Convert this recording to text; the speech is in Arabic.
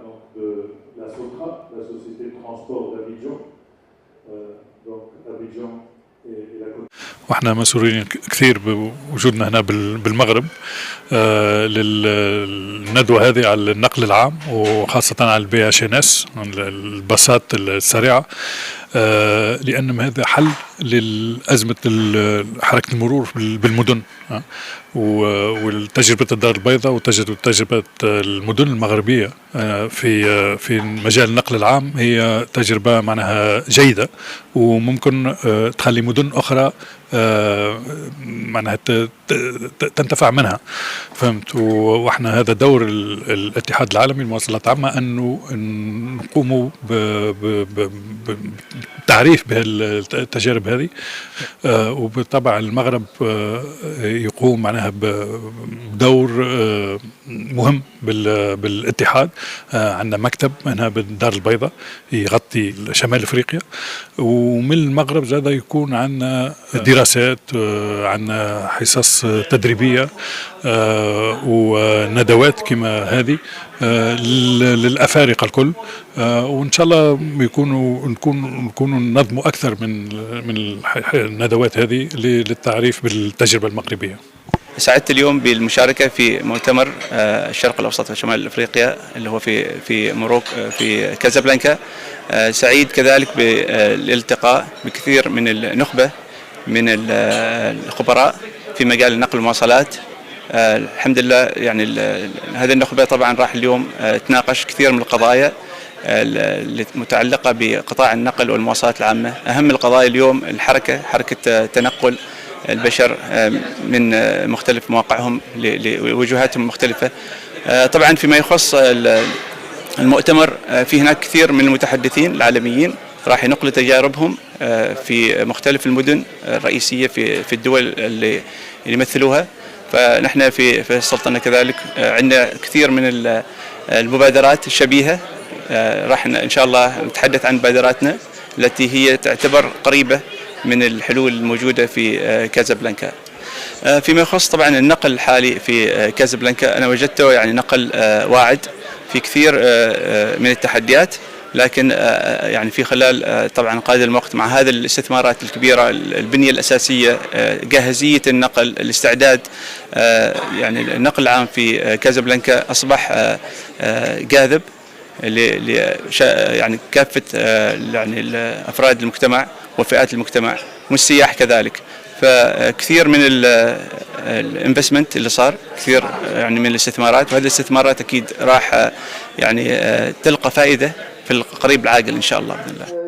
donc de la SOTRA, la Société de Transport d'Abidjan. Donc Abidjan et la côte. واحنا مسرورين كثير بوجودنا هنا بالمغرب للندوة هذه على النقل العام وخاصة على البي اتش ان اس الباصات السريعة، لأن هذا حل لأزمة حركة المرور بالمدن، وتجربة الدار البيضاء وتجربة المدن المغربية في مجال النقل العام هي تجربة معناها جيدة، وممكن تخلي مدن أخرى معناها تنتفع منها. فهمت؟ واحنا هذا دور الاتحاد العالمي للمواصلات العامة أنه نقوموا بالتعريف بهالتجارب هذه، وبالطبع المغرب يقوم معناها بدور مهم بالاتحاد. عندنا مكتب هنا بالدار البيضاء يغطي شمال افريقيا، ومن المغرب زاد يكون عندنا دراسات، عندنا حصص تدريبيه وندوات كما هذه للافارقه الكل، وان شاء الله نكونوا ننظموا اكثر من الندوات هذه للتعريف بالتجربه المغربيه. سعدت اليوم بالمشاركة في مؤتمر الشرق الأوسط وشمال أفريقيا اللي هو في موروكو في كازابلانكا. سعيد كذلك بالالتقاء بكثير من النخبة من الخبراء في مجال النقل والمواصلات. الحمد لله يعني هذه النخبة طبعا راح اليوم تناقش كثير من القضايا المتعلقة بقطاع النقل والمواصلات العامة. أهم القضايا اليوم حركة تنقل البشر من مختلف مواقعهم لوجهاتهم المختلفة. طبعا فيما يخص المؤتمر في هناك كثير من المتحدثين العالميين راح ينقلوا تجاربهم في مختلف المدن الرئيسية في الدول اللي يمثلوها. فنحن في السلطنة كذلك عندنا كثير من المبادرات الشبيهة، راح إن شاء الله نتحدث عن مبادراتنا التي هي تعتبر قريبة من الحلول الموجودة في كازابلانكا. فيما يخص طبعا النقل الحالي في كازابلانكا أنا وجدته يعني نقل واعد في كثير من التحديات، لكن يعني في خلال طبعا قادم الوقت مع هذه الاستثمارات الكبيرة، البنية الأساسية، جاهزية النقل، الاستعداد، يعني النقل العام في كازابلانكا أصبح جاذب يعني كافة يعني أفراد المجتمع وفئات المجتمع والسياح كذلك. فكثير من الانفستمنت اللي صار، كثير يعني من الاستثمارات، وهذه الاستثمارات أكيد راح يعني تلقى فائدة في القريب العاجل إن شاء الله بإذن الله.